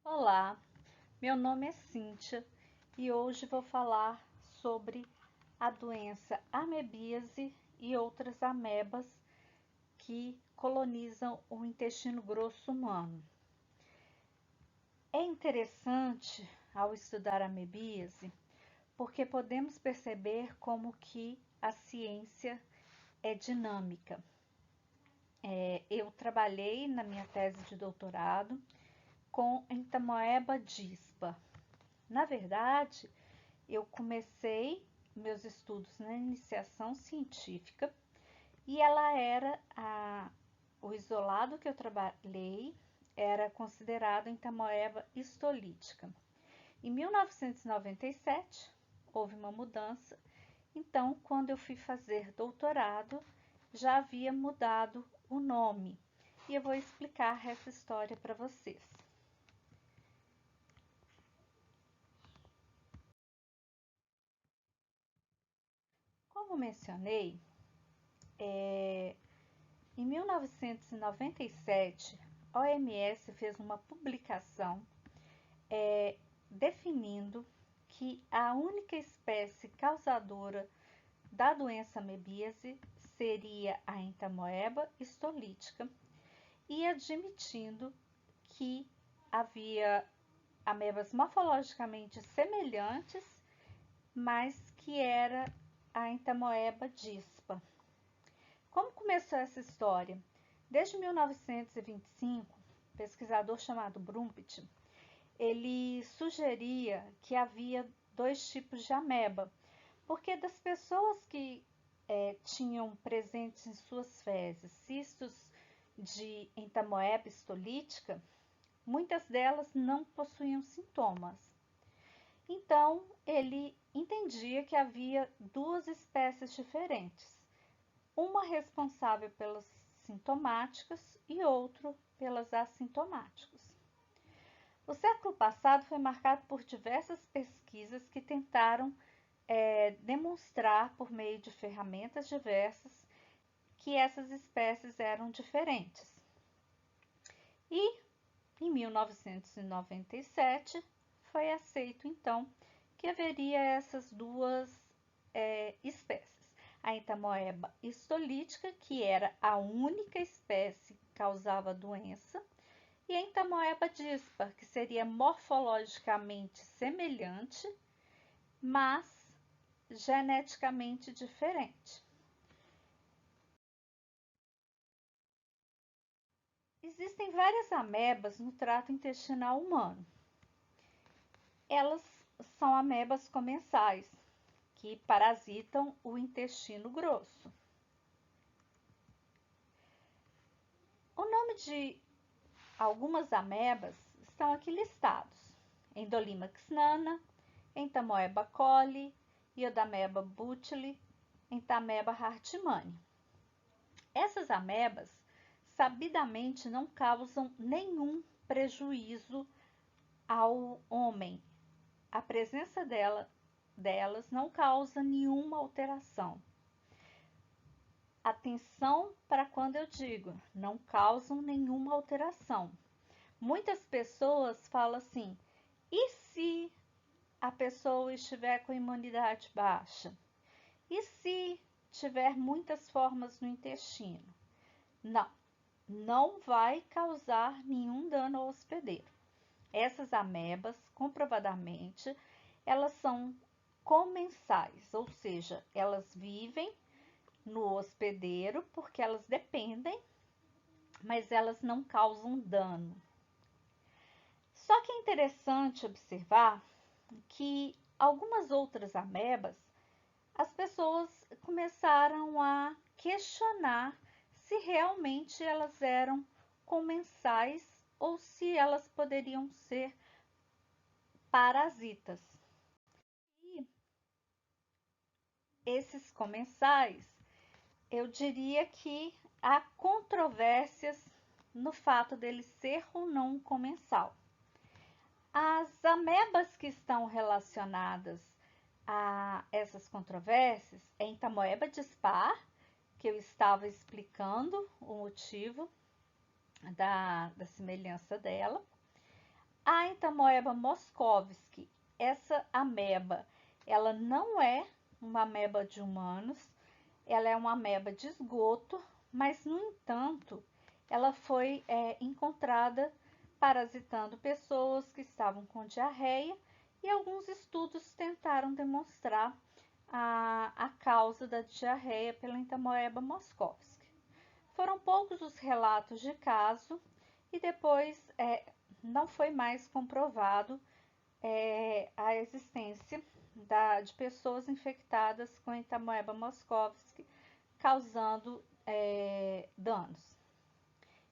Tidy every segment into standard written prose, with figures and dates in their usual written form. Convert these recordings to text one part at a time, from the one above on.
Olá, meu nome é Cíntia e hoje vou falar sobre a doença amebíase e outras amebas que colonizam o intestino grosso humano. É interessante ao estudar a amebíase porque podemos perceber como que a ciência é dinâmica. Eu trabalhei na minha tese de doutorado com Entamoeba dispa. Na verdade, eu comecei meus estudos na iniciação científica e o isolado que eu trabalhei era considerado Entamoeba histolítica. Em 1997 houve uma mudança, então quando eu fui fazer doutorado já havia mudado o nome e eu vou explicar essa história para vocês. Como mencionei, em 1997, a OMS fez uma publicação definindo que a única espécie causadora da doença amebíase seria a Entamoeba histolítica e admitindo que havia amebas morfologicamente semelhantes, mas que era a Entamoeba dispa. Como começou essa história? Desde 1925, um pesquisador chamado Brumpt, ele sugeria que havia dois tipos de ameba, porque das pessoas que tinham presentes em suas fezes cistos de Entamoeba histolítica, muitas delas não possuíam sintomas. Então, ele entendia que havia duas espécies diferentes, uma responsável pelas sintomáticas e outro pelas assintomáticas. O século passado foi marcado por diversas pesquisas que tentaram demonstrar, por meio de ferramentas diversas, que essas espécies eram diferentes. E, em 1997, foi aceito, então, que haveria essas duas espécies. A Entamoeba histolítica, que era a única espécie que causava a doença, e a Entamoeba dispa, que seria morfologicamente semelhante, mas geneticamente diferente. Existem várias amebas no trato intestinal humano. Elas são amebas comensais, que parasitam o intestino grosso. O nome de algumas amebas estão aqui listados: Endolimax nana, Entamoeba coli, Iodamoeba butili, Entamoeba hartmanni. Essas amebas sabidamente não causam nenhum prejuízo ao homem. A presença delas não causa nenhuma alteração. Atenção para quando eu digo, não causam nenhuma alteração. Muitas pessoas falam assim, e se a pessoa estiver com imunidade baixa? E se tiver muitas formas no intestino? Não, não vai causar nenhum dano ao hospedeiro. Essas amebas, comprovadamente, elas são comensais, ou seja, elas vivem no hospedeiro porque elas dependem, mas elas não causam dano. Só que é interessante observar que algumas outras amebas, as pessoas começaram a questionar se realmente elas eram comensais ou se elas poderiam ser parasitas. E esses comensais, eu diria que há controvérsias no fato dele ser ou não um comensal. As amebas que estão relacionadas a essas controvérsias é Entamoeba dispar, que eu estava explicando o motivo da semelhança dela, A Entamoeba moscovski, essa ameba, ela não é uma ameba de humanos, ela é uma ameba de esgoto, mas, no entanto, ela foi encontrada parasitando pessoas que estavam com diarreia e alguns estudos tentaram demonstrar a causa da diarreia pela Entamoeba moscovski. Foram poucos os relatos de caso e depois não foi mais comprovado a existência de pessoas infectadas com Entamoeba moscovski causando danos.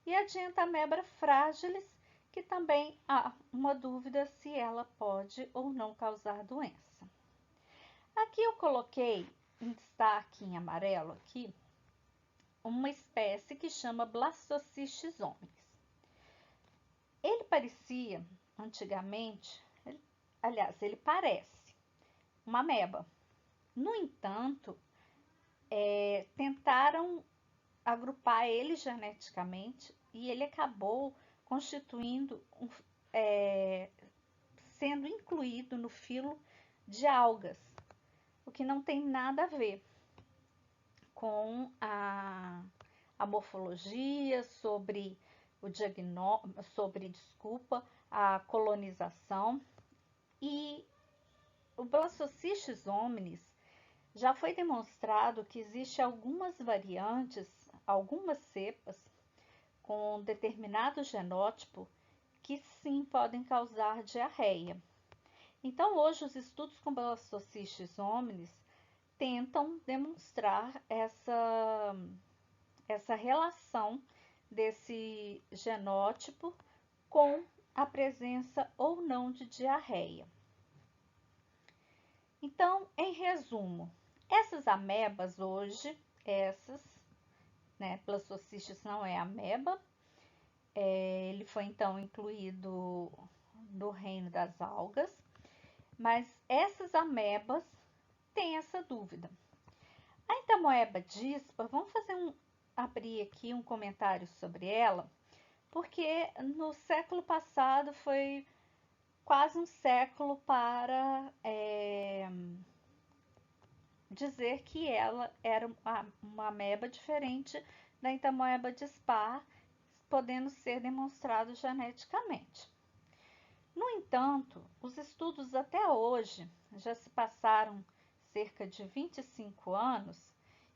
E a Entamoeba fragilis, que também há uma dúvida se ela pode ou não causar doença. Aqui eu coloquei em destaque em amarelo aqui uma espécie que chama Blastocystis hominis. Ele parecia, antigamente, ele parece uma ameba. No entanto, tentaram agrupar ele geneticamente e ele acabou constituindo, sendo incluído no filo de algas, o que não tem nada a ver com a morfologia, sobre a colonização. E o Blastocystis hominis já foi demonstrado que existe algumas variantes, algumas cepas com determinado genótipo que sim podem causar diarreia. Então, hoje os estudos com Blastocystis hominis tentam demonstrar essa relação desse genótipo com a presença ou não de diarreia. Então, em resumo, essas amebas hoje, Blastocystis não é ameba, ele foi então incluído no reino das algas, mas essas amebas têm essa dúvida. A Entamoeba dispa, vamos abrir aqui um comentário sobre ela, porque no século passado foi quase um século para dizer que ela era uma ameba diferente da Entamoeba dispar, podendo ser demonstrado geneticamente. No entanto, os estudos até hoje, já se passaram cerca de 25 anos,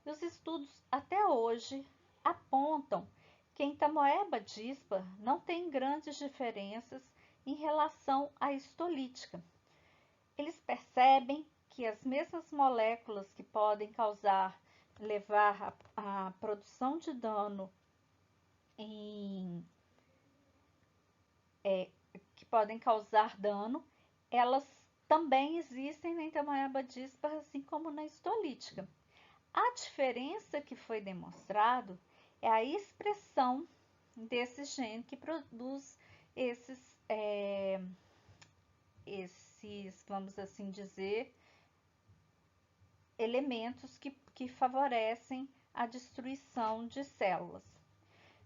e os estudos até hoje apontam que a Entamoeba dispa não tem grandes diferenças em relação à histolítica. Eles percebem que as mesmas moléculas que podem levar à produção de dano que podem causar dano, elas também existem na Entamoeba dispar, assim como na histolítica. A diferença que foi demonstrado é a expressão desse gene que produz esses, vamos assim dizer, elementos que favorecem a destruição de células.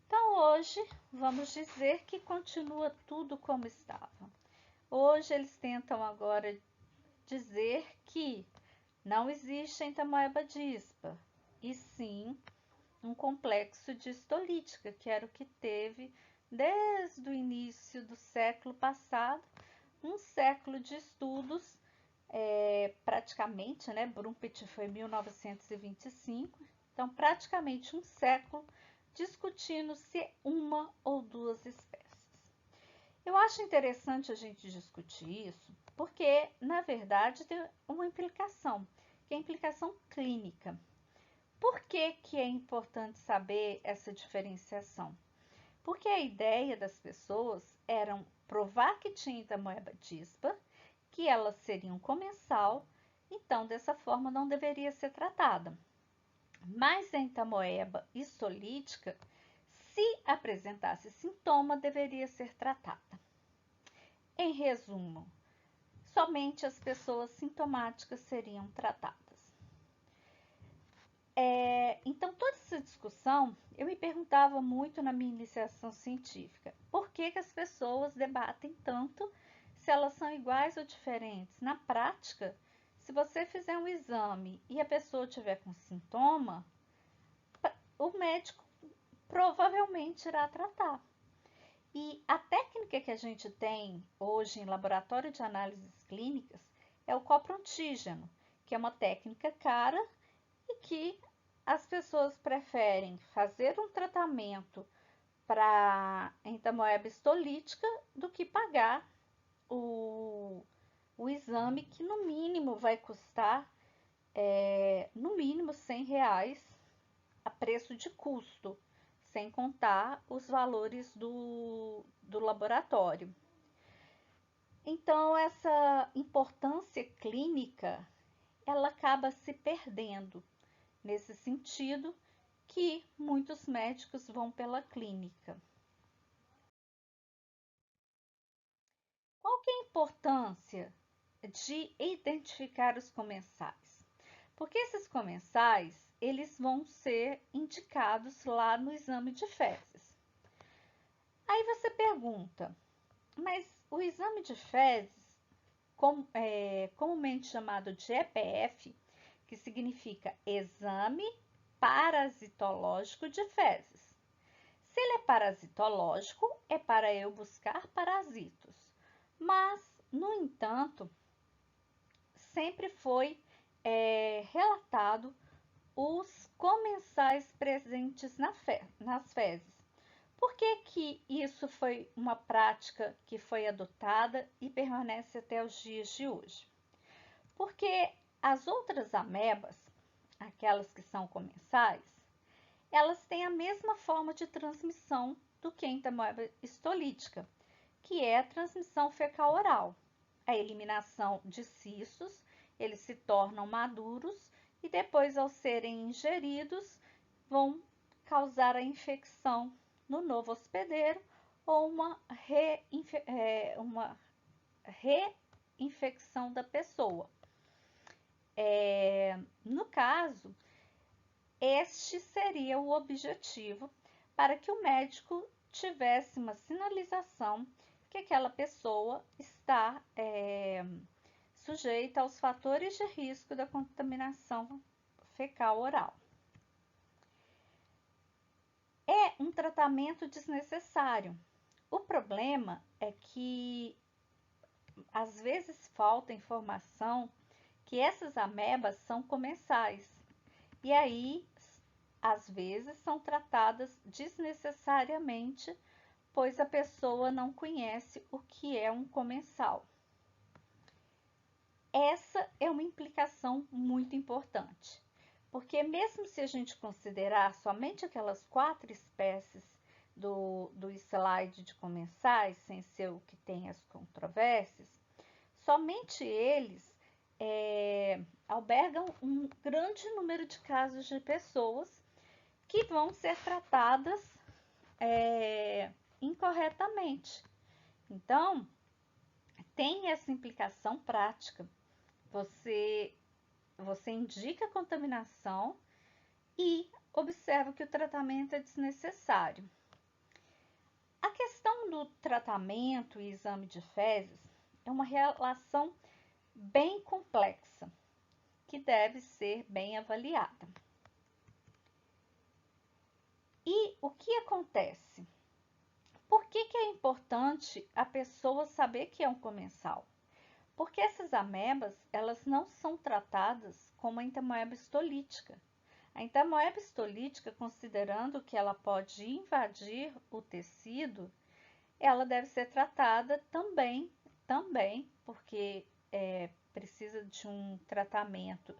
Então, hoje, vamos dizer que continua tudo como estava. Hoje, eles tentam agora dizer que não existe Entamoeba dispar, e sim um complexo de histolítica, que era o que teve desde o início do século passado, um século de estudos, praticamente, né? Brumpt foi em 1925, então praticamente um século discutindo se uma ou duas espécies. Eu acho interessante a gente discutir isso, porque, na verdade, tem uma implicação, que é a implicação clínica. Por que é importante saber essa diferenciação? Porque a ideia das pessoas era provar que tinha Entamoeba dispar, que ela seria um comensal, então dessa forma não deveria ser tratada. Mas a Entamoeba histolítica, se apresentasse sintoma, deveria ser tratada. Em resumo, somente as pessoas sintomáticas seriam tratadas. Então, toda essa discussão, eu me perguntava muito na minha iniciação científica, por que as pessoas debatem tanto se elas são iguais ou diferentes. Na prática, se você fizer um exame e a pessoa tiver com sintoma, o médico provavelmente irá tratar. E a técnica que a gente tem hoje em laboratório de análises clínicas é o copro-antígeno, que é uma técnica cara e que as pessoas preferem fazer um tratamento para entamoeba histolítica do que pagar o exame, que no mínimo vai custar no mínimo R$ 100 a preço de custo, sem contar os valores do laboratório. Então, essa importância clínica, ela acaba se perdendo, nesse sentido que muitos médicos vão pela clínica. Qual que é a importância de identificar os comensais? Porque esses comensais, eles vão ser indicados lá no exame de fezes. Aí você pergunta, mas o exame de fezes, comumente chamado de EPF, que significa Exame Parasitológico de Fezes. Se ele é parasitológico, é para eu buscar parasitos. Mas, no entanto, sempre foi relatado os comensais presentes nas fezes. Por que que isso foi uma prática que foi adotada e permanece até os dias de hoje? Porque as outras amebas, aquelas que são comensais, elas têm a mesma forma de transmissão do que a entamoeba histolítica, que é a transmissão fecal-oral. A eliminação de cistos, eles se tornam maduros e depois, ao serem ingeridos, vão causar a infecção no novo hospedeiro ou uma reinfecção da pessoa. No caso, este seria o objetivo para que o médico tivesse uma sinalização que aquela pessoa está sujeita aos fatores de risco da contaminação fecal-oral. É um tratamento desnecessário. O problema é que às vezes falta informação que essas amebas são comensais e aí às vezes são tratadas desnecessariamente, pois a pessoa não conhece o que é um comensal. Essa é uma implicação muito importante, porque mesmo se a gente considerar somente aquelas 4 espécies do slide de comensais, sem ser o que tem as controvérsias, somente eles albergam um grande número de casos de pessoas que vão ser tratadas incorretamente. Então, tem essa implicação prática. Você indica a contaminação e observa que o tratamento é desnecessário. A questão do tratamento e exame de fezes é uma relação bem complexa, que deve ser bem avaliada. E o que acontece? Por que que é importante a pessoa saber que é um comensal? Porque essas amebas, elas não são tratadas como a entamoeba histolítica. A entamoeba histolítica, considerando que ela pode invadir o tecido, ela deve ser tratada também, porque precisa de um tratamento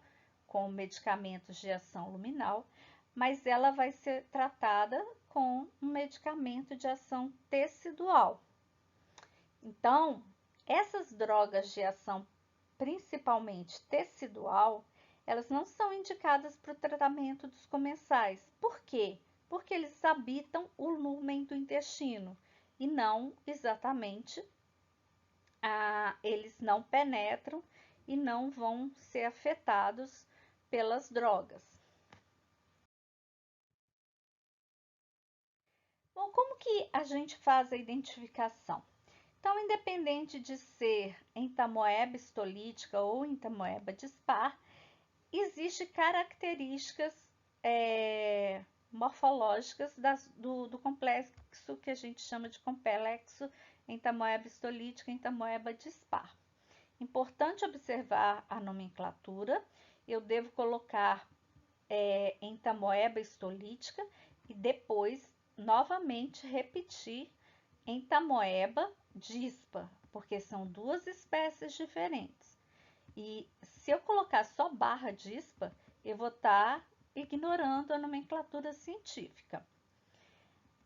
com medicamentos de ação luminal, mas ela vai ser tratada com um medicamento de ação tecidual. Então, essas drogas de ação principalmente tecidual, elas não são indicadas para o tratamento dos comensais. Por quê? Porque eles habitam o lumen do intestino e não exatamente, eles não penetram e não vão ser afetados pelas drogas. Bom, Bom, como que a gente faz a identificação? Então, independente de ser entamoeba histolítica ou entamoeba dispar, existem características morfológicas do complexo que a gente chama de complexo entamoeba histolítica e entamoeba dispar. Importante observar a nomenclatura. Eu devo colocar entamoeba histolítica e depois novamente repetir entamoeba dispar, porque são duas espécies diferentes. E se eu colocar só barra dispar, eu vou estar ignorando a nomenclatura científica.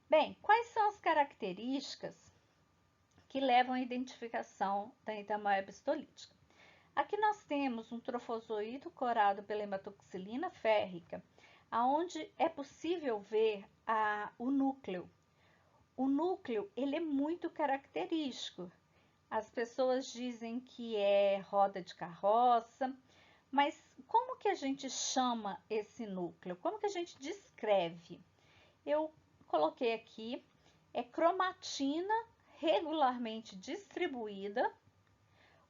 Bem, quais são as características que levam à identificação da entamoeba histolítica? Aqui nós temos um trofozoito corado pela hematoxilina férrica, aonde é possível ver o núcleo. O núcleo, ele é muito característico. As pessoas dizem que é roda de carroça, mas como que a gente chama esse núcleo? Como que a gente descreve? Eu coloquei aqui, cromatina regularmente distribuída.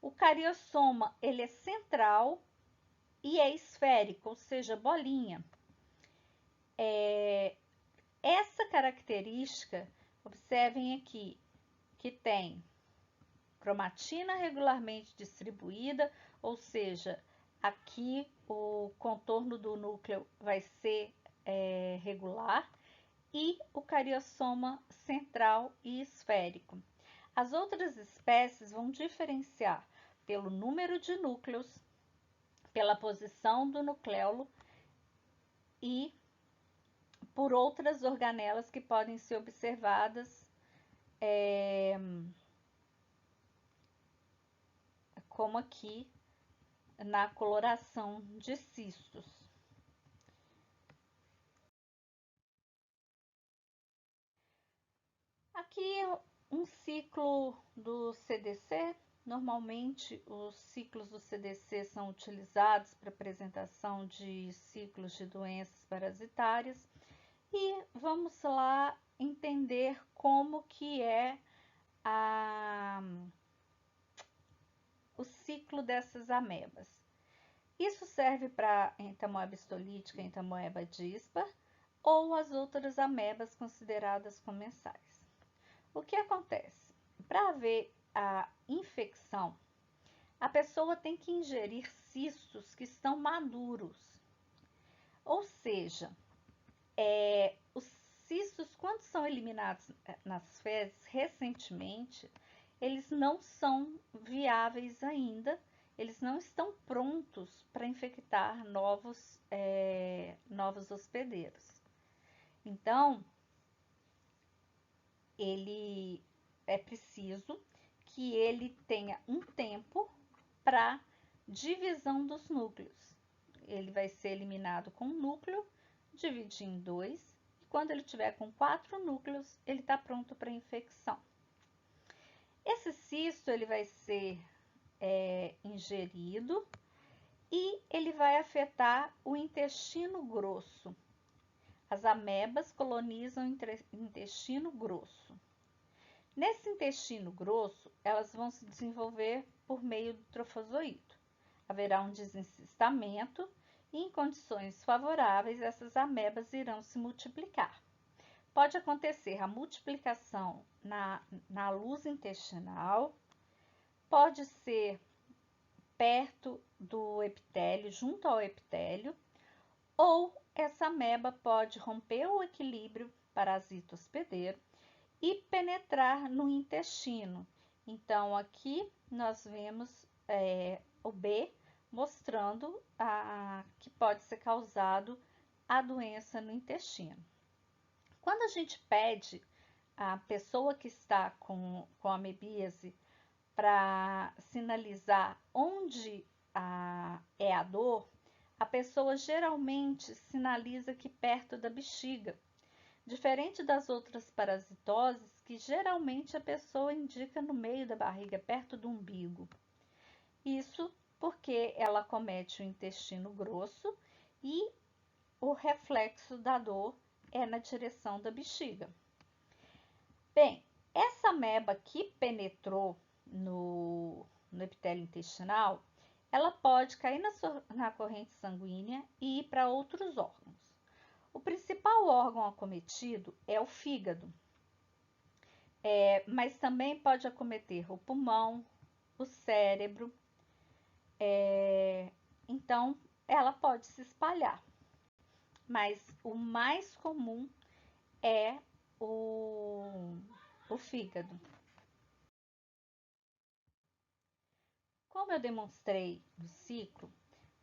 O cariosoma, ele é central e é esférico, ou seja, bolinha. Essa característica, observem aqui, que tem cromatina regularmente distribuída, ou seja, aqui o contorno do núcleo vai ser regular, e o cariosoma central e esférico. As outras espécies vão diferenciar pelo número de núcleos, pela posição do nucleolo e por outras organelas que podem ser observadas, como aqui na coloração de cistos. Aqui é um ciclo do CDC. Normalmente, os ciclos do CDC são utilizados para apresentação de ciclos de doenças parasitárias. E vamos lá entender como que é o ciclo dessas amebas. Isso serve para entamoeba histolítica, entamoeba dispar ou as outras amebas consideradas comensais. O que acontece? Para haver a infecção, a pessoa tem que ingerir cistos que estão maduros. Ou seja, os cistos, quando são eliminados nas fezes recentemente, eles não são viáveis ainda, eles não estão prontos para infectar novos hospedeiros. Então, ele é preciso que ele tenha um tempo para divisão dos núcleos. Ele vai ser eliminado com um núcleo, dividir em dois, e quando ele tiver com 4 núcleos, ele está pronto para infecção. Esse cisto ele vai ser ingerido e ele vai afetar o intestino grosso. As amebas colonizam o intestino grosso. Nesse intestino grosso, elas vão se desenvolver por meio do trofozoito. Haverá um desencistamento e, em condições favoráveis, essas amebas irão se multiplicar. Pode acontecer a multiplicação na luz intestinal, pode ser perto do epitélio, junto ao epitélio, ou essa ameba pode romper o equilíbrio parasita hospedeiro e penetrar no intestino. Então, aqui nós vemos o B mostrando que pode ser causado a doença no intestino. Quando a gente pede a pessoa que está com amebíase para sinalizar onde é a dor, a pessoa geralmente sinaliza aqui perto da bexiga. Diferente das outras parasitoses, que geralmente a pessoa indica no meio da barriga, perto do umbigo. Isso porque ela acomete o intestino grosso e o reflexo da dor é na direção da bexiga. Bem, essa ameba que penetrou no epitélio intestinal, ela pode cair na corrente sanguínea e ir para outros órgãos. O principal órgão acometido é o fígado, mas também pode acometer o pulmão, o cérebro, então ela pode se espalhar, mas o mais comum é o fígado. Como eu demonstrei no ciclo,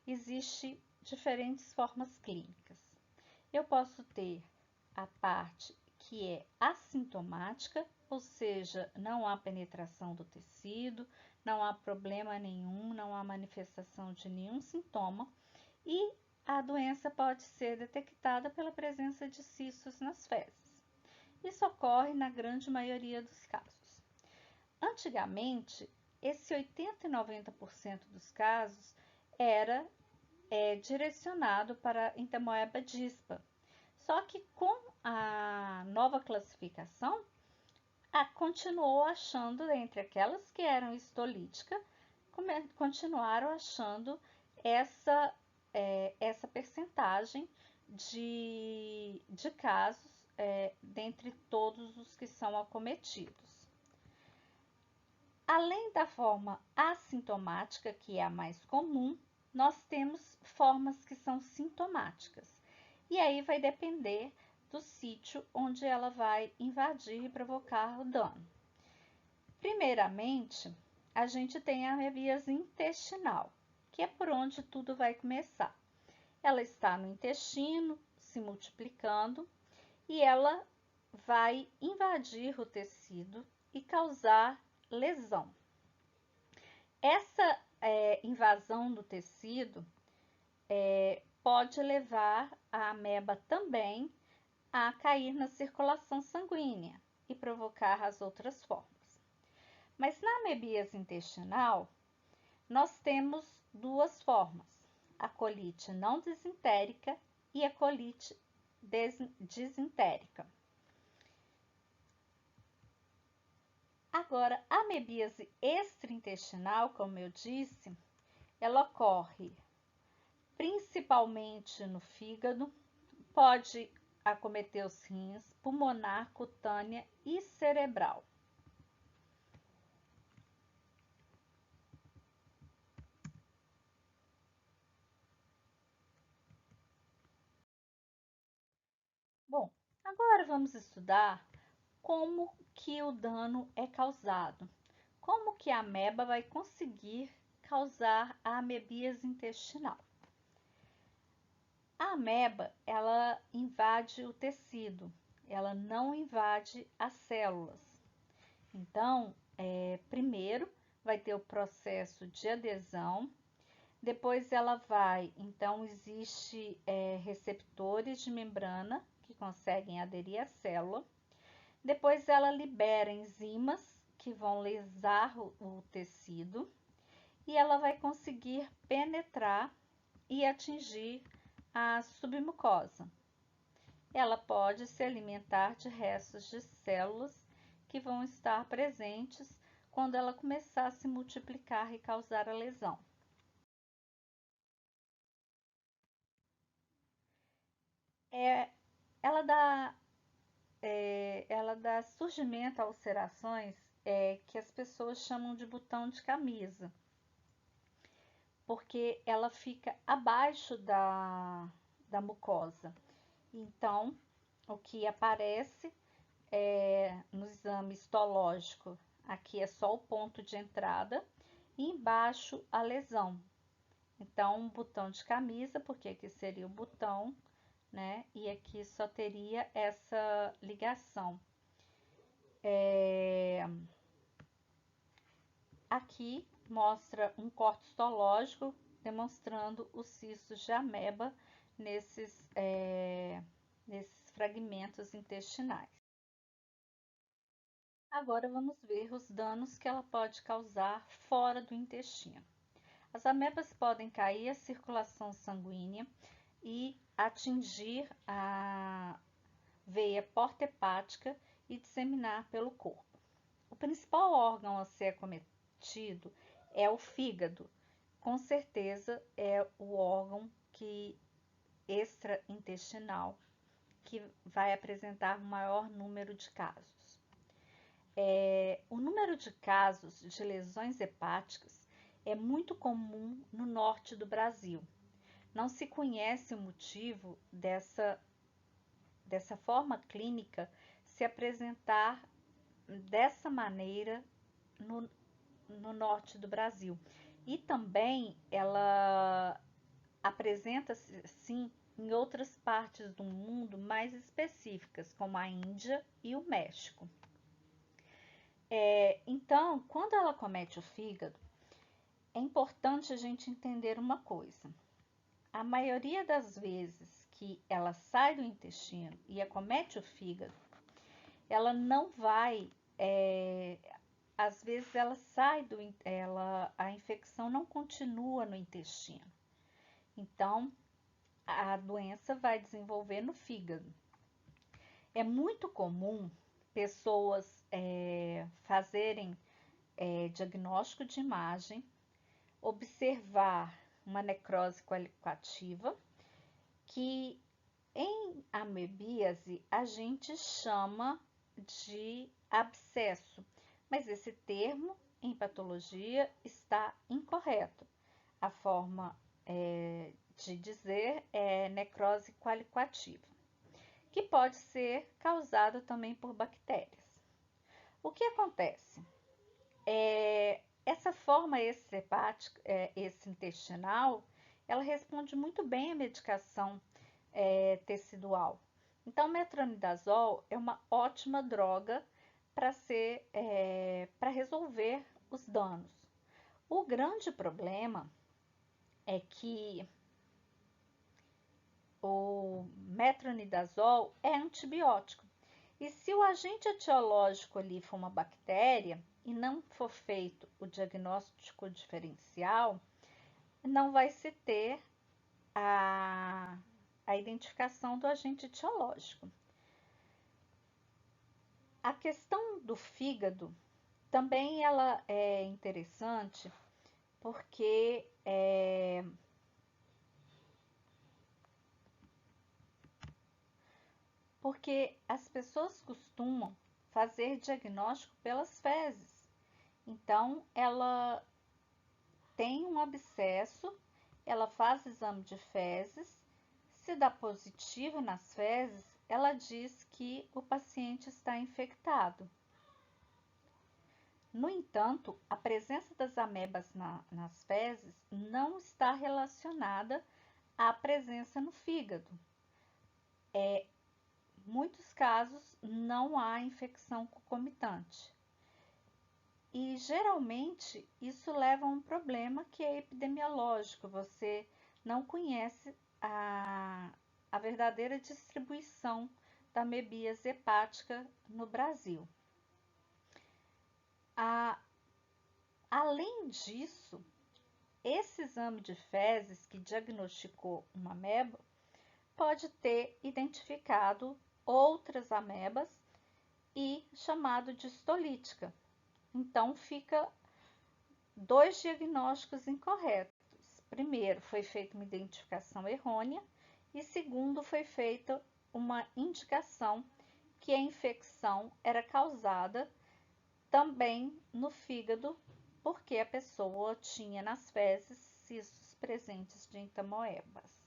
existem diferentes formas clínicas. Eu posso ter a parte que é assintomática, ou seja, não há penetração do tecido, não há problema nenhum, não há manifestação de nenhum sintoma, e a doença pode ser detectada pela presença de cistos nas fezes. Isso ocorre na grande maioria dos casos. Antigamente, esse 80 e 90% dos casos era direcionado para Entamoeba dispa. Só que com a nova classificação, continuou achando, entre aquelas que eram histolíticas, continuaram achando essa percentagem de casos dentre todos os que são acometidos. Além da forma assintomática, que é a mais comum, nós temos formas que são sintomáticas. E aí vai depender do sítio onde ela vai invadir e provocar o dano. Primeiramente, a gente tem a amebíase intestinal, que é por onde tudo vai começar. Ela está no intestino, se multiplicando, e ela vai invadir o tecido e causar lesão. Essa invasão do tecido pode levar a ameba também a cair na circulação sanguínea e provocar as outras formas. Mas na amebíase intestinal, nós temos duas formas: a colite não disentérica e a colite disentérica. Agora, a amebíase extraintestinal, como eu disse, ela ocorre principalmente no fígado, pode acometer os rins, pulmonar, cutânea e cerebral. Bom, agora vamos estudar como que o dano é causado. Como que a ameba vai conseguir causar a amebíase intestinal? A ameba, ela invade o tecido, ela não invade as células. Então, primeiro vai ter o processo de adesão, depois ela vai, então existe receptores de membrana que conseguem aderir à célula, depois ela libera enzimas que vão lesar o tecido e ela vai conseguir penetrar e atingir a submucosa. Ela pode se alimentar de restos de células que vão estar presentes quando ela começar a se multiplicar e causar a lesão. Ela dá surgimento a ulcerações que as pessoas chamam de botão de camisa, porque ela fica abaixo da mucosa. Então, o que aparece no exame histológico, aqui é só o ponto de entrada, e embaixo a lesão. Então, um botão de camisa, porque aqui seria o botão, né? E aqui só teria essa ligação. Aqui mostra um corte histológico demonstrando os cistos de ameba nesses fragmentos intestinais. Agora vamos ver os danos que ela pode causar fora do intestino. As amebas podem cair a circulação sanguínea e atingir a veia porta-hepática e disseminar pelo corpo. O principal órgão a ser acometido é o fígado. Com certeza é o órgão extraintestinal que vai apresentar o maior número de casos. O número de casos de lesões hepáticas é muito comum no norte do Brasil. Não se conhece o motivo dessa forma clínica se apresentar dessa maneira no norte do Brasil. E também ela apresenta-se, sim, em outras partes do mundo mais específicas, como a Índia e o México. Então, quando ela comete o fígado, é importante a gente entender uma coisa. A maioria das vezes que ela sai do intestino e acomete o fígado, ela não vai, às vezes ela sai a infecção não continua no intestino. Então, a doença vai desenvolver no fígado. É muito comum pessoas fazerem diagnóstico de imagem, observar uma necrose qualitativa, que em amebíase a gente chama de abscesso, mas esse termo em patologia está incorreto. A forma de dizer é necrose qualitativa, que pode ser causada também por bactérias. O que acontece? Essa forma extrahepática, extraintestinal, ela responde muito bem à medicação tecidual. Então, o metronidazol é uma ótima droga para resolver os danos. O grande problema é que o metronidazol é antibiótico. E se o agente etiológico ali for uma bactéria e não for feito o diagnóstico diferencial, não vai se ter a identificação do agente etiológico. A questão do fígado também ela é interessante porque as pessoas costumam fazer diagnóstico pelas fezes. Então, ela tem um abscesso, ela faz exame de fezes, se dá positivo nas fezes, ela diz que o paciente está infectado. No entanto, a presença das amebas nas fezes não está relacionada à presença no fígado. Muitos casos não há infecção concomitante. E geralmente isso leva a um problema que é epidemiológico. Você não conhece a verdadeira distribuição da amebíase hepática no Brasil. Além disso, esse exame de fezes que diagnosticou uma ameba pode ter identificado outras amebas e chamado de histolítica. Então, fica 2 diagnósticos incorretos. Primeiro, foi feita uma identificação errônea e segundo, foi feita uma indicação que a infecção era causada também no fígado, porque a pessoa tinha nas fezes cistos presentes de entamoebas.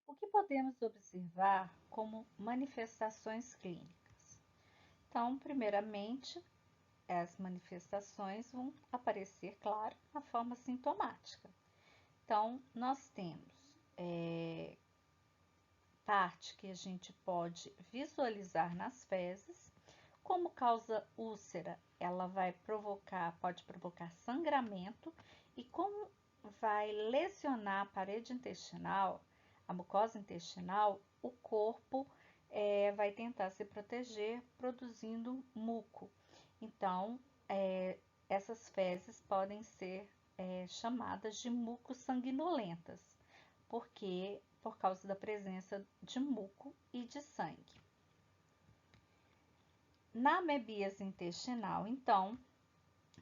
O que podemos observar como manifestações clínicas? Então, primeiramente, as manifestações vão aparecer, claro, na forma sintomática. Então, nós temos parte que a gente pode visualizar nas fezes, Como causa úlcera, ela pode provocar sangramento e como vai lesionar a parede intestinal, a mucosa intestinal, o corpo vai tentar se proteger produzindo muco. Então, essas fezes podem ser chamadas de mucossanguinolentas, por causa da presença de muco e de sangue. Na amebíase intestinal, então,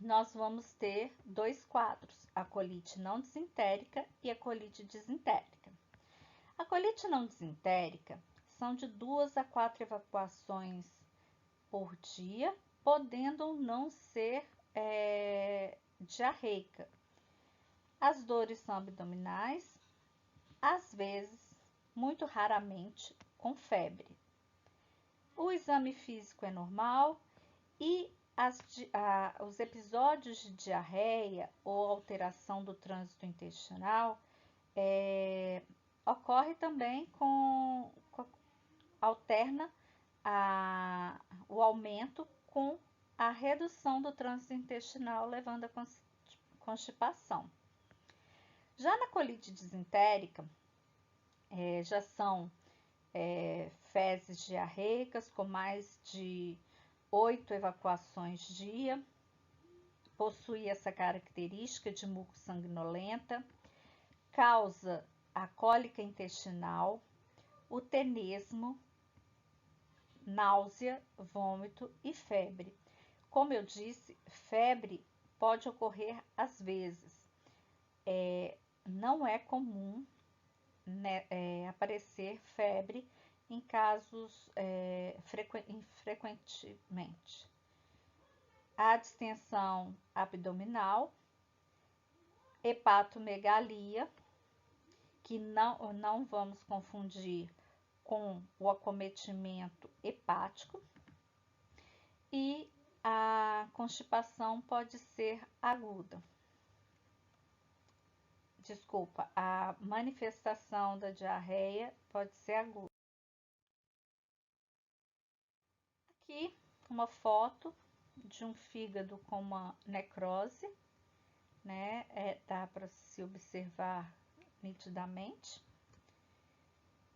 nós vamos ter dois quadros, a colite não disentérica e a colite disentérica. A colite não disentérica são de 2 a 4 evacuações por dia, podendo não ser diarreica. As dores são abdominais, às vezes, muito raramente, com febre. O exame físico é normal e os episódios de diarreia ou alteração do trânsito intestinal ocorre também alterna o aumento com a redução do trânsito intestinal, levando à constipação. Já na colite disentérica, já são fezes diarreicas com mais de 8 evacuações dia, possui essa característica de muco sanguinolenta, causa a cólica intestinal, o tenesmo, náusea, vômito e febre. Como eu disse, febre pode ocorrer às vezes. Não é comum, né, aparecer febre em casos frequentemente. A distensão abdominal, hepatomegalia, que não vamos confundir com o acometimento hepático, e a constipação pode ser aguda. Desculpa, a manifestação da diarreia pode ser aguda. Aqui uma foto de um fígado com uma necrose, né? Dá para se observar nitidamente.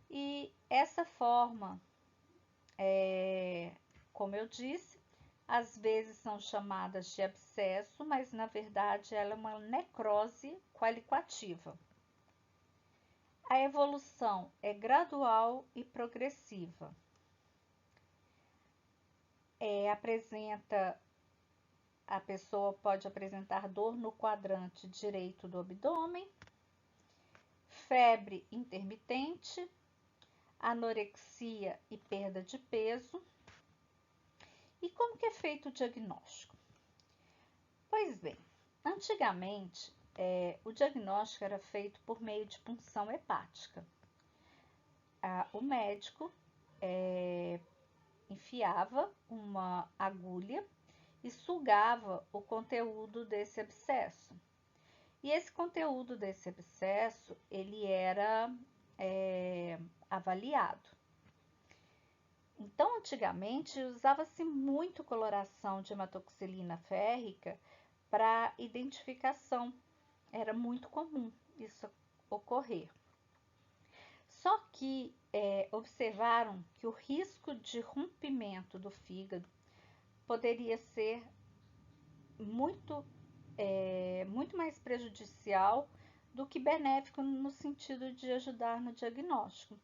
E essa forma, como eu disse, às vezes são chamadas de abscesso, mas na verdade ela é uma necrose qualificativa. A evolução é gradual e progressiva. A pessoa pode apresentar dor no quadrante direito do abdômen, febre intermitente, anorexia e perda de peso. E como que é feito o diagnóstico? Pois bem, antigamente o diagnóstico era feito por meio de punção hepática. O médico enfiava uma agulha e sugava o conteúdo desse abscesso. E esse conteúdo desse abscesso, ele era avaliado. Então, antigamente, usava-se muito coloração de hematoxilina férrica para identificação. Era muito comum isso ocorrer. Só que observaram que o risco de rompimento do fígado poderia ser muito mais prejudicial do que benéfico no sentido de ajudar no diagnóstico.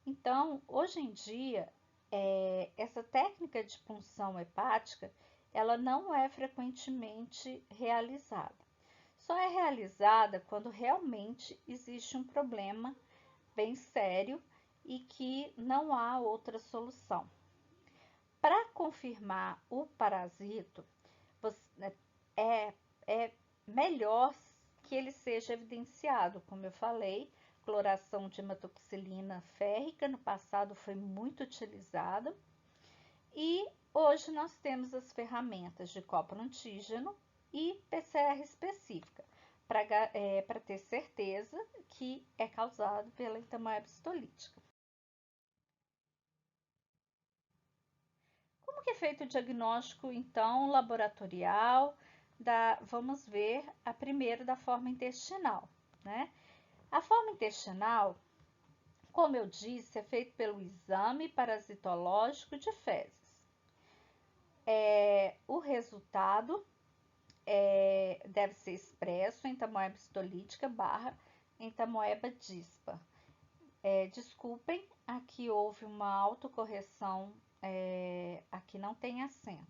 Então, hoje em dia, essa técnica de punção hepática, ela não é frequentemente realizada. Só é realizada quando realmente existe um problema bem sério e que não há outra solução. Para confirmar o parasito, é melhor que ele seja evidenciado, como eu falei, cloração de hematoxilina férrica no passado foi muito utilizada e hoje nós temos as ferramentas de cópula antígeno e PCR específica para ter certeza que é causado pela entamoeba histolítica. Como que é feito o diagnóstico, então, laboratorial vamos ver a primeira da forma intestinal, né? A forma intestinal, como eu disse, é feito pelo exame parasitológico de fezes. O resultado deve ser expresso em entamoeba histolítica / entamoeba dispa. Desculpem, aqui houve uma autocorreção, aqui não tem acento.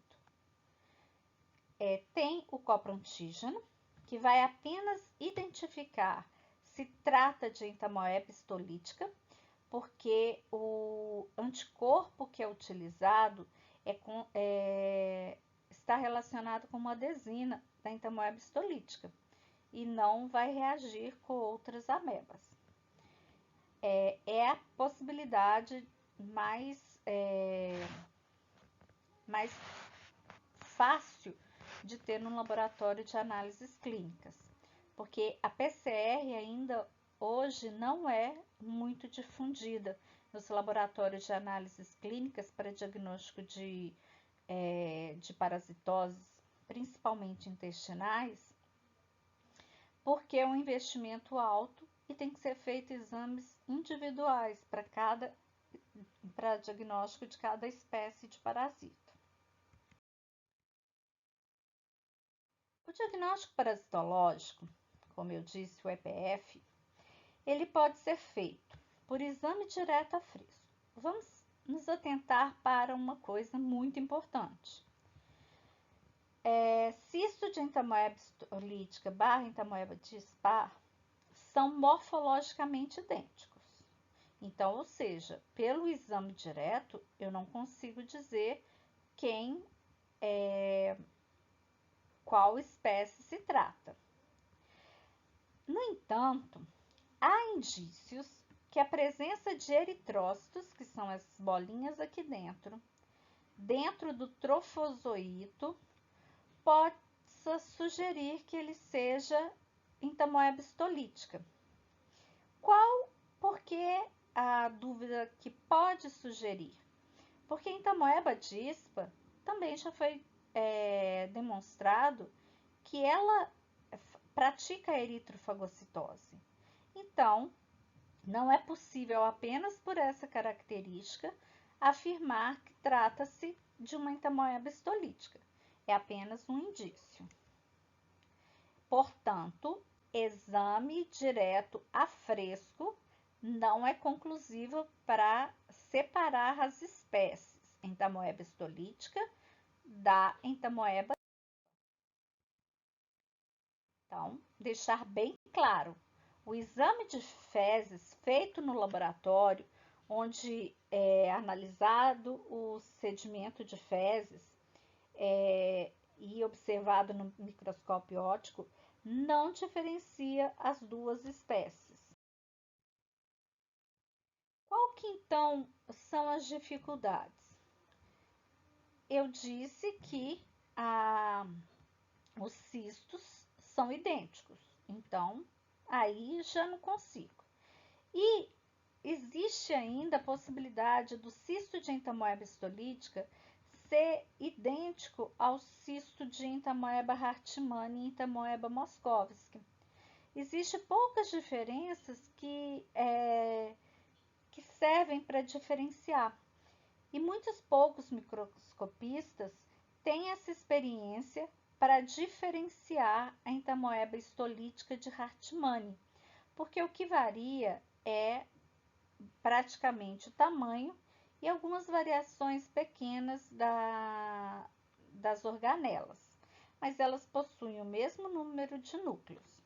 Tem o copro-antígeno, que vai apenas identificar se trata de entamoeba histolítica, porque o anticorpo que é utilizado está relacionado com uma adesina da entamoeba histolítica e não vai reagir com outras amebas. É a possibilidade mais fácil de ter no laboratório de análises clínicas, porque a PCR ainda hoje não é muito difundida nos laboratórios de análises clínicas para diagnóstico de parasitoses, principalmente intestinais, porque é um investimento alto e tem que ser feito exames individuais para diagnóstico de cada espécie de parasita. O diagnóstico parasitológico, como eu disse, o EPF, ele pode ser feito por exame direto a fresco. Vamos nos atentar para uma coisa muito importante. Cisto de entamoeba histolítica / entamoeba dispar são morfologicamente idênticos. Então, ou seja, pelo exame direto, eu não consigo dizer qual espécie se trata. No entanto, há indícios que a presença de eritrócitos, que são essas bolinhas aqui dentro do trofozoito, possa sugerir que ele seja entamoeba histolítica. Por que a dúvida que pode sugerir? Porque a entamoeba dispa também já foi demonstrado que ela pratica a eritrofagocitose. Então, não é possível apenas por essa característica afirmar que trata-se de uma entamoeba histolítica. É apenas um indício. Portanto, exame direto a fresco não é conclusivo para separar as espécies entamoeba histolítica da entamoeba. Então, deixar bem claro, o exame de fezes feito no laboratório, onde é analisado o sedimento de fezes e observado no microscópio óptico, não diferencia as duas espécies. Qual que então são as dificuldades? Eu disse que os cistos são idênticos, então aí já não consigo. E existe ainda a possibilidade do cisto de entamoeba histolítica ser idêntico ao cisto de entamoeba hartmanni e entamoeba moscovski. Existem poucas diferenças que servem para diferenciar. E muitos poucos microscopistas têm essa experiência para diferenciar a entamoeba histolítica de hartmanni, porque o que varia é praticamente o tamanho e algumas variações pequenas das organelas, mas elas possuem o mesmo número de núcleos.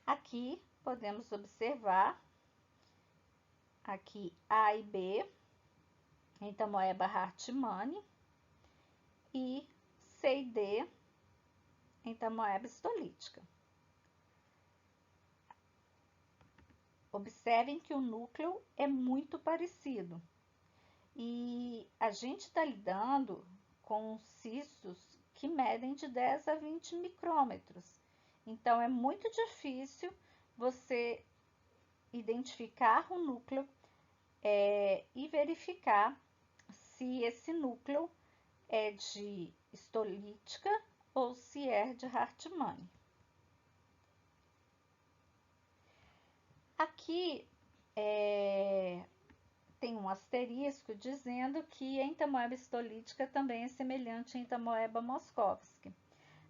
Aqui podemos observar aqui A e B, entamoeba hartmanni, e C e D, entamoeba histolítica. Observem que o núcleo é muito parecido e a gente está lidando com cistos que medem de 10 a 20 micrômetros. Então, é muito difícil você identificar o núcleo e verificar se esse núcleo é de histolítica ou se é de Hartmann. Aqui tem um asterisco dizendo que a entamoeba histolítica também é semelhante à entamoeba moscovski.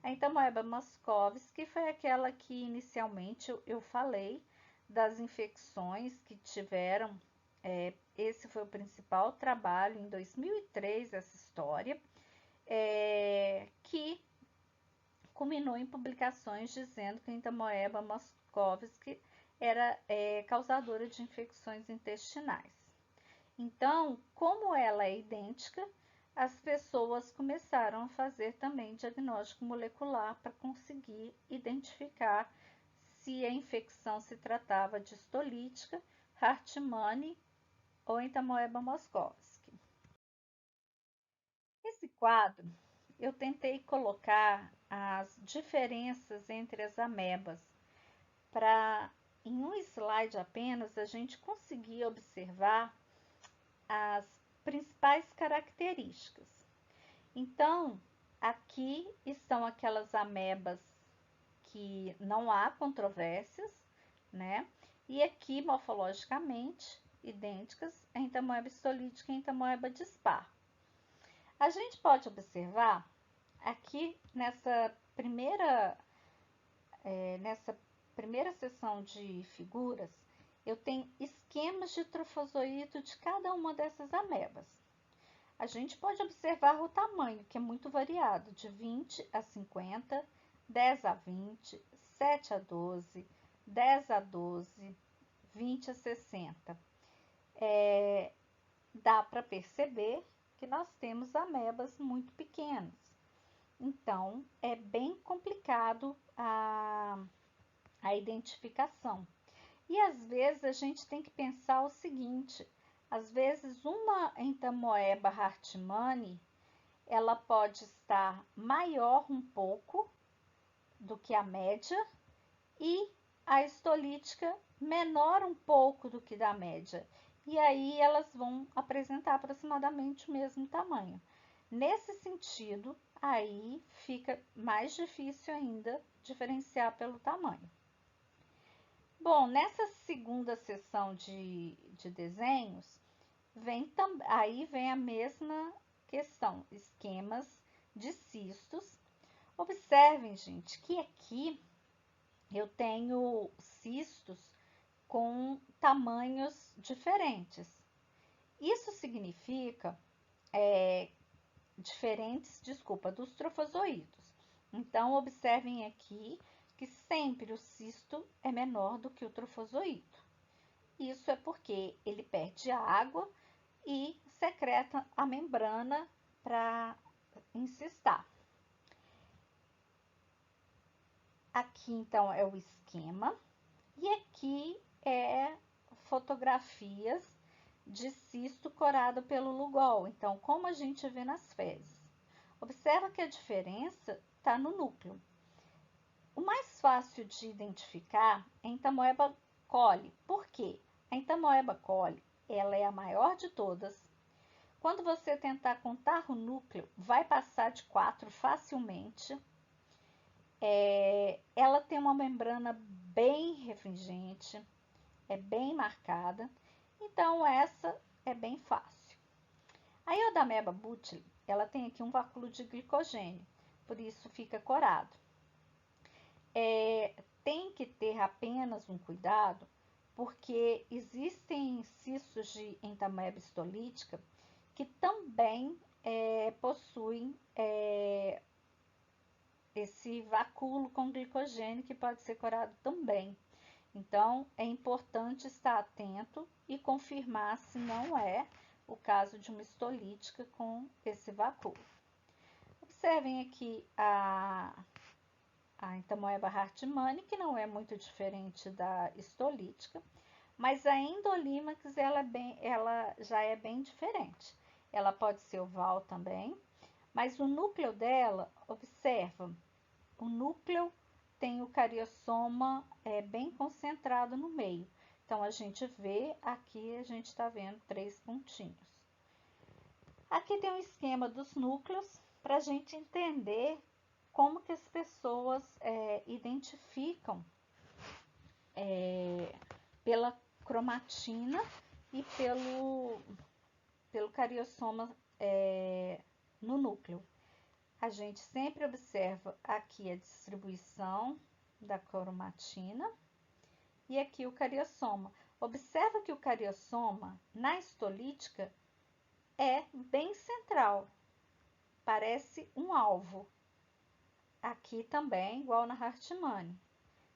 A entamoeba moscovski foi aquela que inicialmente eu falei das infecções que tiveram. Esse foi o principal trabalho em 2003, essa história, que culminou em publicações dizendo que a entamoeba moscovski era causadora de infecções intestinais. Então, como ela é idêntica, as pessoas começaram a fazer também diagnóstico molecular para conseguir identificar se a infecção se tratava de histolítica, Hartmann ou entamoeba moscovski. Esse quadro eu tentei colocar as diferenças entre as amebas para, em um slide apenas, a gente conseguir observar as principais características. Então, aqui estão aquelas amebas que não há controvérsias, né? E aqui, morfologicamente, idênticas, a entamoeba histolítica e a entamoeba dispar. A gente pode observar aqui nessa primeira seção de figuras, eu tenho esquemas de trofozoito de cada uma dessas amebas. A gente pode observar o tamanho, que é muito variado, de 20 a 50, 10 a 20, 7 a 12, 10 a 12, 20 a 60. Dá para perceber que nós temos amebas muito pequenas. Então, é bem complicado a identificação. E às vezes a gente tem que pensar o seguinte: às vezes uma entamoeba Hartmann, ela pode estar maior um pouco do que a média e a histolítica menor um pouco do que da média. E aí elas vão apresentar aproximadamente o mesmo tamanho. Nesse sentido, aí fica mais difícil ainda diferenciar pelo tamanho. Bom, nessa segunda sessão de desenhos, aí vem a mesma questão, esquemas de cistos. Observem, gente, que aqui eu tenho cistos com tamanhos diferentes. Isso significa dos trofozoítos. Então, observem aqui que sempre o cisto é menor do que o trofozoito. Isso é porque ele perde água e secreta a membrana para encistar. Aqui, então, é o esquema. E aqui é fotografias de cisto corado pelo Lugol. Então, como a gente vê nas fezes. Observa que a diferença está no núcleo. O mais fácil de identificar é a entamoeba coli. Por quê? A entamoeba coli, ela é a maior de todas. Quando você tentar contar o núcleo, vai passar de 4 facilmente. Ela tem uma membrana bem refringente, é bem marcada. Então, essa é bem fácil. A Eudameba butili, ela tem aqui um vacúolo de glicogênio, por isso fica corado. Tem que ter apenas um cuidado, porque existem cistos de entamoeba histolítica que também possuem esse vacúolo com glicogênio que pode ser corado também. Então, é importante estar atento e confirmar se não é o caso de uma histolítica com esse vacúolo. Observem aqui a entamoeba Hartmann, que não é muito diferente da histolítica, mas a endolímax ela já é bem diferente. Ela pode ser oval também, mas o núcleo dela, observa, o núcleo tem o cariossoma bem concentrado no meio. Então, a gente vê aqui, a gente está vendo 3 pontinhos. Aqui tem um esquema dos núcleos para a gente entender como que as pessoas identificam pela cromatina e pelo cariossoma no núcleo. A gente sempre observa aqui a distribuição da cromatina e aqui o cariossoma. Observa que o cariossoma, na histolítica, é bem central, parece um alvo. Aqui também, igual na Hartmanni.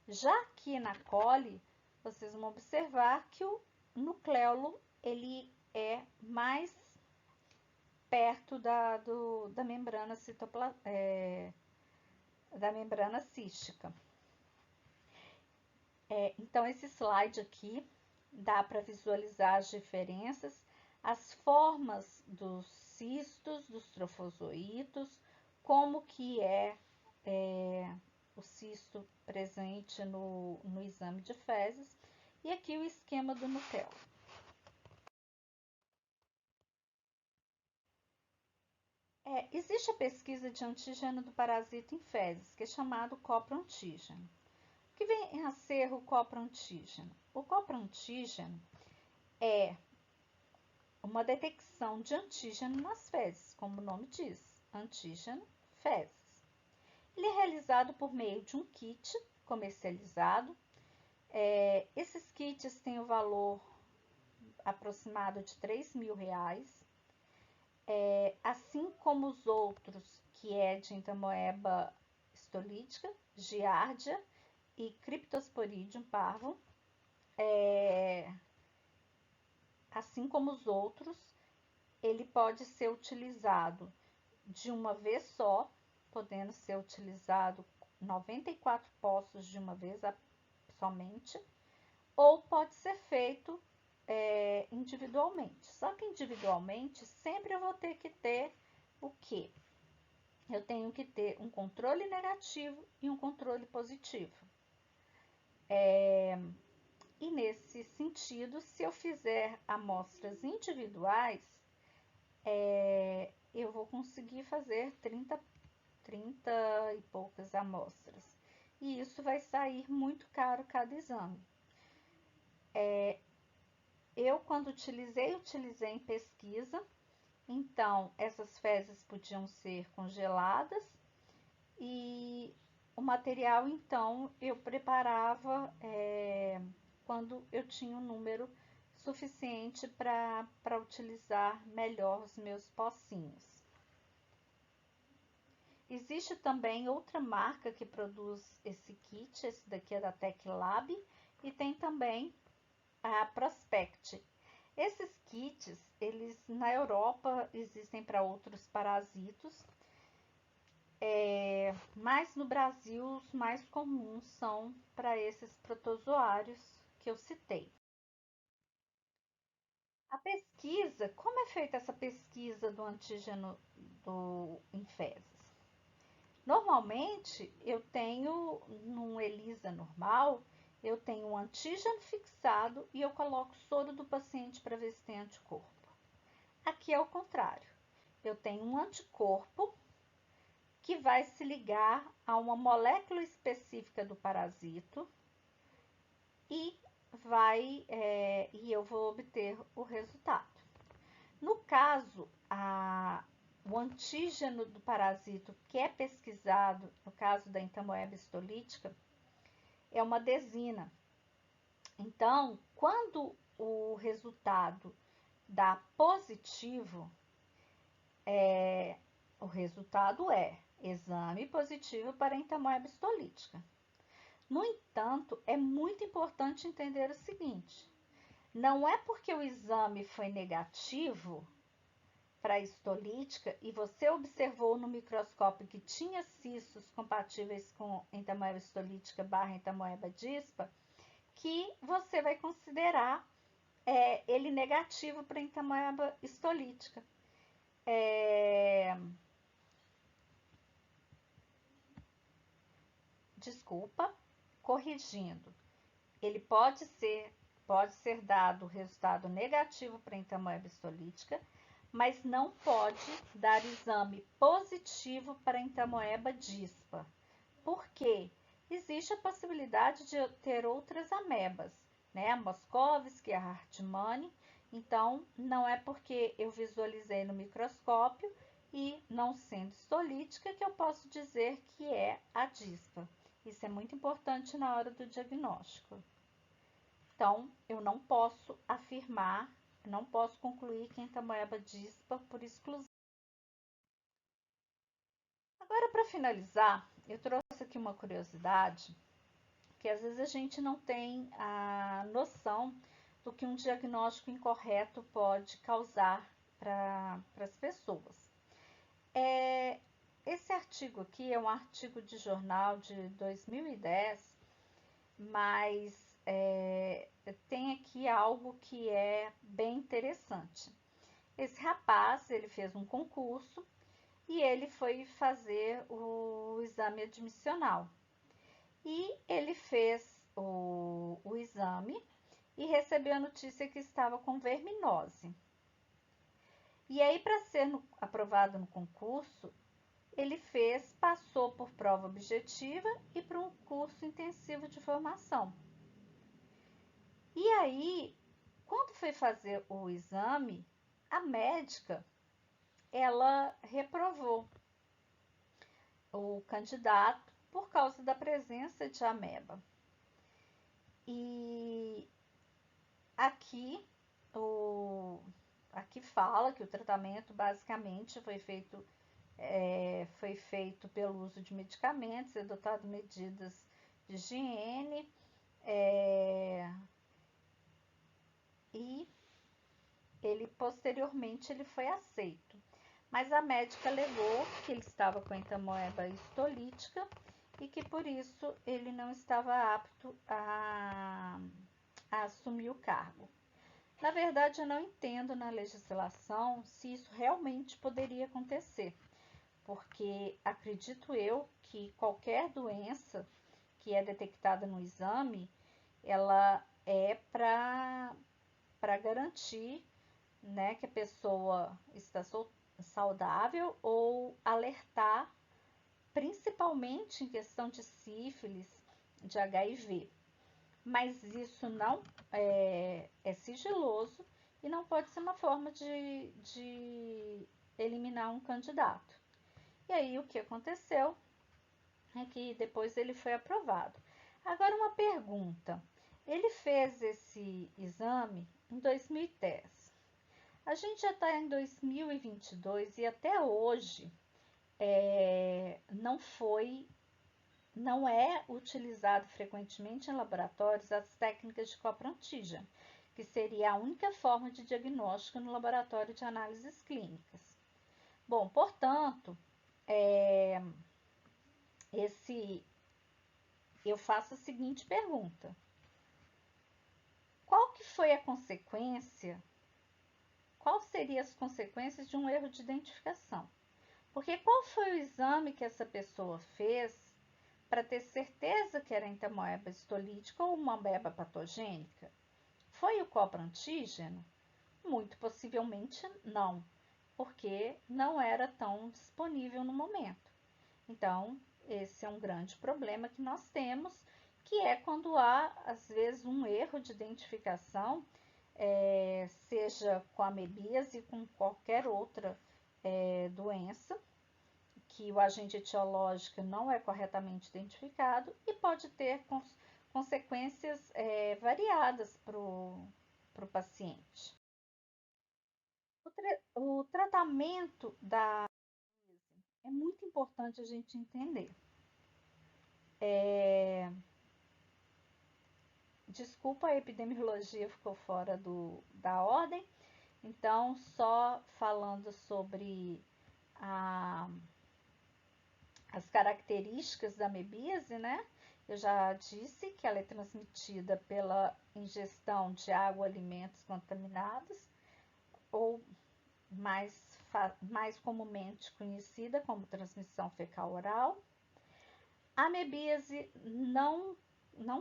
Já aqui na coli, vocês vão observar que o nucleolo ele é mais perto da membrana da membrana cística. Então, esse slide aqui dá para visualizar as diferenças, as formas dos cistos, dos trofozoítos, como que o cisto presente no exame de fezes, e aqui o esquema do nucleolo. Existe a pesquisa de antígeno do parasita em fezes, que é chamado coproantígeno. O que vem a ser o coproantígeno? O coproantígeno é uma detecção de antígeno nas fezes, como o nome diz, antígeno fezes. Ele é realizado por meio de um kit comercializado. Esses kits têm o valor aproximado de R$3.000, assim como os outros, que é de Entamoeba histolítica, Giardia e Cryptosporidium parvum. Assim como os outros, ele pode ser utilizado de uma vez só, podendo ser utilizado 94 poços de uma vez somente, ou pode ser feito individualmente. Só que individualmente, sempre eu vou ter que ter o quê? Eu tenho que ter um controle negativo e um controle positivo. E nesse sentido, se eu fizer amostras individuais, eu vou conseguir fazer 30 e poucas amostras. E isso vai sair muito caro cada exame. Eu, quando utilizei em pesquisa, então essas fezes podiam ser congeladas e o material, então, eu preparava quando eu tinha um número suficiente para utilizar melhor os meus pocinhos. Existe também outra marca que produz esse kit, esse daqui é da TecLab, e tem também a Prospect. Esses kits, eles na Europa existem para outros parasitos, mas no Brasil os mais comuns são para esses protozoários que eu citei. A pesquisa, como é feita essa pesquisa do antígeno em fezes? Normalmente, eu tenho, num ELISA normal, eu tenho um antígeno fixado e eu coloco soro do paciente para ver se tem anticorpo. Aqui é o contrário. Eu tenho um anticorpo que vai se ligar a uma molécula específica do parasito e eu vou obter o resultado. No caso, o antígeno do parasito que é pesquisado, no caso da Entamoeba histolítica, é uma desina. Então, quando o resultado dá positivo, o resultado é exame positivo para Entamoeba histolítica. No entanto, é muito importante entender o seguinte: não é porque o exame foi negativo para a histolítica e você observou no microscópio que tinha cistos compatíveis com Entamoeba histolítica / Entamoeba dispa, que você vai considerar ele negativo para Entamoeba histolítica. Desculpa, corrigindo. Ele pode ser dado resultado negativo para Entamoeba histolítica, mas não pode dar exame positivo para Entamoeba dispa. Por quê? Existe a possibilidade de ter outras amebas, né? A Moscovski, a Hartmanni. Então, não é porque eu visualizei no microscópio e não sendo histolítica que eu posso dizer que é a dispa. Isso é muito importante na hora do diagnóstico. Então, eu não posso afirmar, não posso concluir que Entamoeba dispa por exclusão. Agora, para finalizar, eu trouxe aqui uma curiosidade, que às vezes a gente não tem a noção do que um diagnóstico incorreto pode causar para as pessoas. Esse artigo aqui é um artigo de jornal de 2010, mas tem aqui algo que é bem interessante. Esse rapaz, ele fez um concurso e ele foi fazer o exame admissional. E ele fez o exame e recebeu a notícia que estava com verminose. E aí, para ser aprovado no concurso, ele passou por prova objetiva e por um curso intensivo de formação. E aí, quando foi fazer o exame, a médica, ela reprovou o candidato por causa da presença de ameba. E aqui, aqui fala que o tratamento basicamente foi feito pelo uso de medicamentos, adotado medidas de higiene, e posteriormente ele foi aceito. Mas a médica alegou que ele estava com entamoeba histolítica e que por isso ele não estava apto a assumir o cargo. Na verdade, eu não entendo na legislação se isso realmente poderia acontecer, porque acredito eu que qualquer doença que é detectada no exame, ela é para garantir, né, que a pessoa está saudável ou alertar, principalmente em questão de sífilis, de HIV. Mas isso não é sigiloso e não pode ser uma forma de eliminar um candidato. E aí o que aconteceu é que depois ele foi aprovado. Agora uma pergunta. Ele fez esse exame em 2010. A gente já está em 2022 e até hoje não é utilizado frequentemente em laboratórios as técnicas de copro-antígeno, que seria a única forma de diagnóstico no laboratório de análises clínicas. Bom, portanto, eu faço a seguinte pergunta: qual que foi a consequência? Qual seriam as consequências de um erro de identificação? Porque qual foi o exame que essa pessoa fez para ter certeza que era entamoeba histolítica ou uma ameba patogênica? Foi o copro-antígeno? Muito possivelmente não, porque não era tão disponível no momento. Então, esse é um grande problema que nós temos, que é quando há, às vezes, um erro de identificação, seja com a amebíase e com qualquer outra doença, que o agente etiológico não é corretamente identificado e pode ter consequências variadas para o paciente. O tratamento é muito importante a gente entender. Desculpa, a epidemiologia ficou fora da ordem, então só falando sobre as características da amebíase, né? Eu já disse que ela é transmitida pela ingestão de água, alimentos contaminados, ou mais comumente conhecida como transmissão fecal-oral. A amebíase não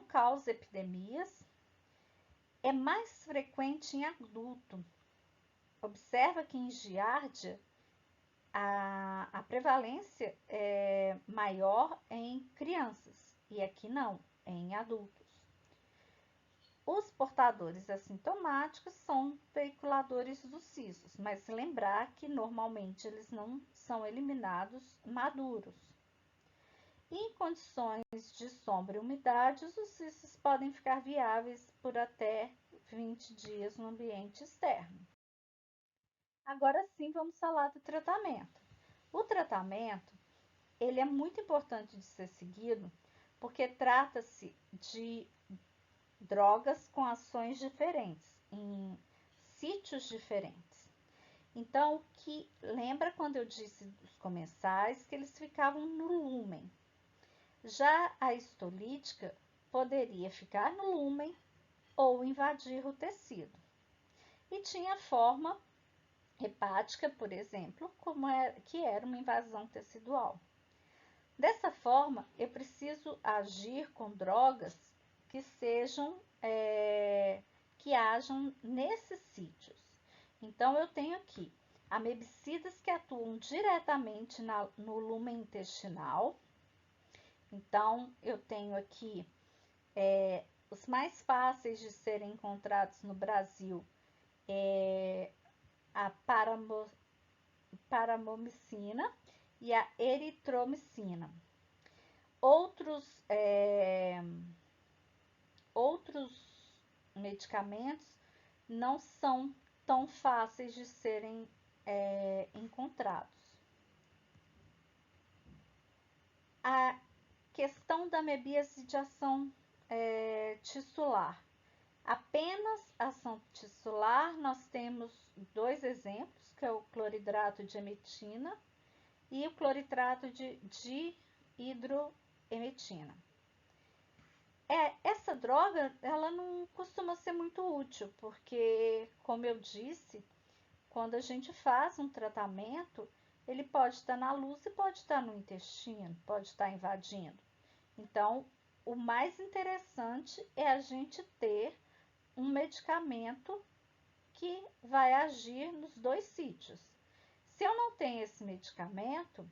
causa epidemias, é mais frequente em adulto. observa que em Giardia a prevalência é maior em crianças e aqui não, é em adultos. Os portadores assintomáticos são veiculadores dos cistos, mas lembrar que normalmente eles não são eliminados maduros. E em condições de sombra e umidade, os cistos podem ficar viáveis por até 20 dias no ambiente externo. Agora sim, vamos falar do tratamento. O tratamento, ele é muito importante de ser seguido, porque trata-se de drogas com ações diferentes, em sítios diferentes. Então, lembra quando eu disse dos comensais que eles ficavam no lúmen? Já a histolítica poderia ficar no lúmen ou invadir o tecido. E tinha forma hepática, por exemplo, que era uma invasão tecidual. Dessa forma, eu preciso agir com drogas que que hajam nesses sítios. Então, eu tenho aqui amebicidas que atuam diretamente no lúmen intestinal. Então, eu tenho aqui os mais fáceis de serem encontrados no Brasil, a paramomicina e a eritromicina. Outros medicamentos não são tão fáceis de serem encontrados. A questão da amebíase de ação tissular. Apenas ação tissular, nós temos dois exemplos, que é o cloridrato de emetina e o cloridrato de dihidroemetina. Essa droga, ela não costuma ser muito útil, porque, como eu disse, quando a gente faz um tratamento, ele pode estar na luz e pode estar no intestino, pode estar invadindo. Então, o mais interessante é a gente ter um medicamento que vai agir nos dois sítios. Se eu não tenho esse medicamento,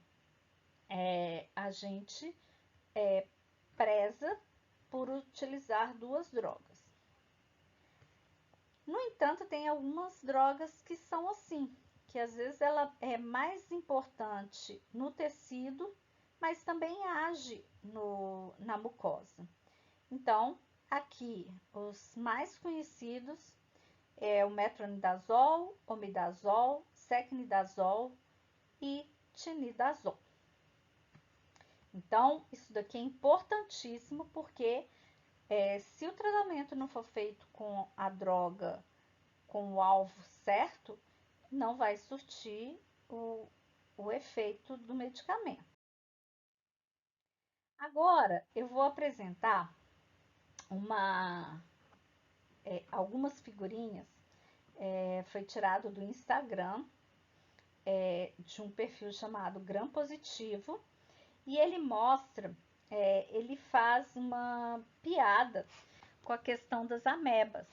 a gente preza por utilizar duas drogas. No entanto, tem algumas drogas que são assim, que às vezes ela é mais importante no tecido, mas também age na mucosa. Então, aqui, os mais conhecidos é o metronidazol, omidazol, secnidazol e tinidazol. Então, isso daqui é importantíssimo porque se o tratamento não for feito com a droga, com o alvo certo, não vai surtir o efeito do medicamento. Agora, eu vou apresentar algumas figurinhas. Foi tirado do Instagram, de um perfil chamado Gram Positivo, e ele mostra, ele faz uma piada com a questão das amebas.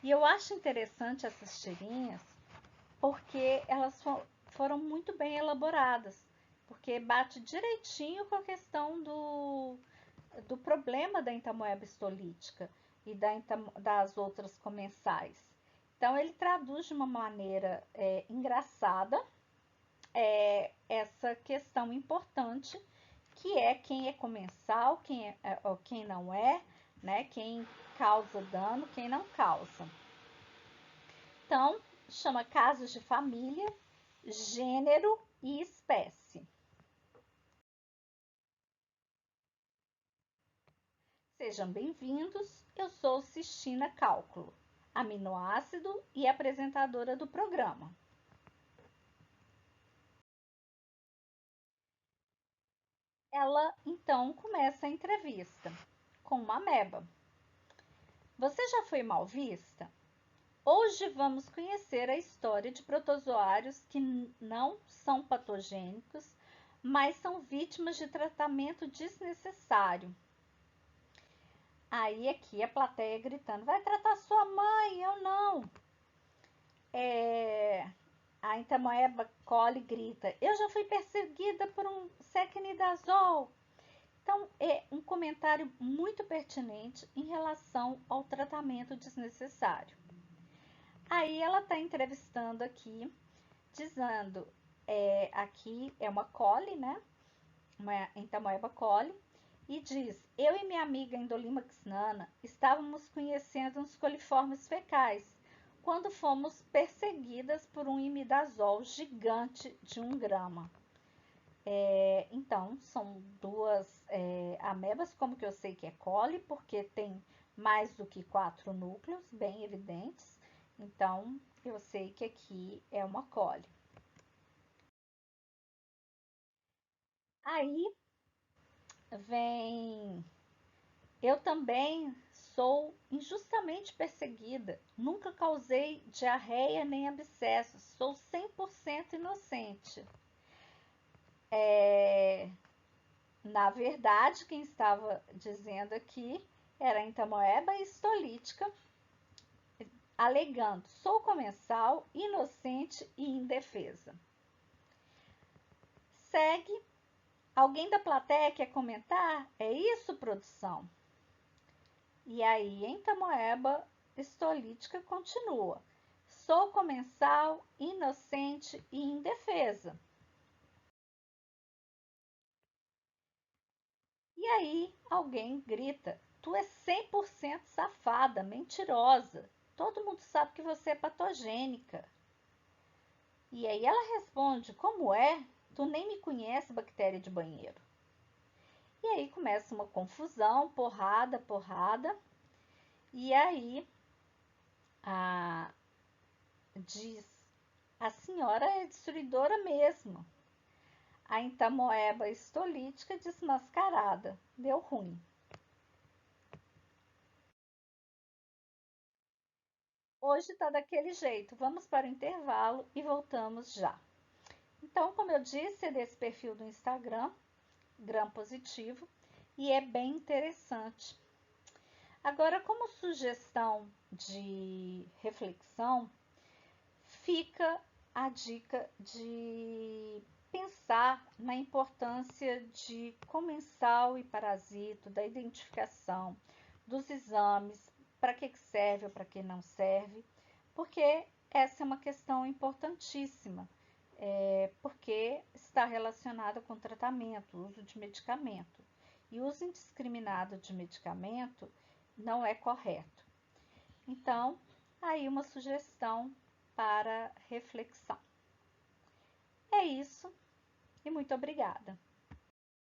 E eu acho interessante essas tirinhas porque elas foram muito bem elaboradas, porque bate direitinho com a questão do problema da entamoeba histolítica e das outras comensais. Então, ele traduz de uma maneira engraçada essa questão importante, que é quem é comensal, quem não é, né? Quem causa dano, quem não causa. Então, chama casos de família, gênero e espécie. Sejam bem-vindos, eu sou Cistina Cálculo, aminoácido e apresentadora do programa. Ela então começa a entrevista com uma ameba. Você já foi mal vista? Hoje vamos conhecer a história de protozoários que não são patogênicos, mas são vítimas de tratamento desnecessário. Aí aqui a plateia gritando, vai tratar sua mãe, eu não. a Entamoeba coli grita: eu já fui perseguida por um secnidazol. Então, é um comentário muito pertinente em relação ao tratamento desnecessário. Aí ela está entrevistando aqui, dizendo, aqui é uma coli, né? Uma Entamoeba coli, e diz: eu e minha amiga Indolimax nana estávamos conhecendo uns coliformes fecais quando fomos perseguidas por um imidazol gigante de 1 grama. Então, são duas amebas, como que eu sei que é coli, porque tem mais do que 4 núcleos, bem evidentes. Então, eu sei que aqui é uma coli. Aí vem: eu também sou injustamente perseguida. Nunca causei diarreia nem abscessos. Sou 100% inocente. Na verdade, quem estava dizendo aqui era a Entamoeba histolítica, alegando: sou comensal, inocente e indefesa. Segue. Alguém da plateia quer comentar? É isso, produção? E aí, Entamoeba histolítica continua: sou comensal, inocente e indefesa. E aí, alguém grita: tu é 100% safada, mentirosa. Todo mundo sabe que você é patogênica. E aí ela responde: como é? Tu nem me conhece, bactéria de banheiro. E aí começa uma confusão, porrada, porrada. E aí diz: a senhora é destruidora mesmo. A Entamoeba histolítica desmascarada. Deu ruim. Hoje tá daquele jeito. Vamos para o intervalo e voltamos já. Então, como eu disse, é desse perfil do Instagram, Gram Positivo, e é bem interessante. Agora, como sugestão de reflexão, fica a dica de pensar na importância de comensal e parasito, da identificação, dos exames, para que serve ou para que não serve, porque essa é uma questão importantíssima, porque está relacionada com tratamento, uso de medicamento. E o uso indiscriminado de medicamento não é correto. Então, aí uma sugestão para reflexão. É isso e muito obrigada.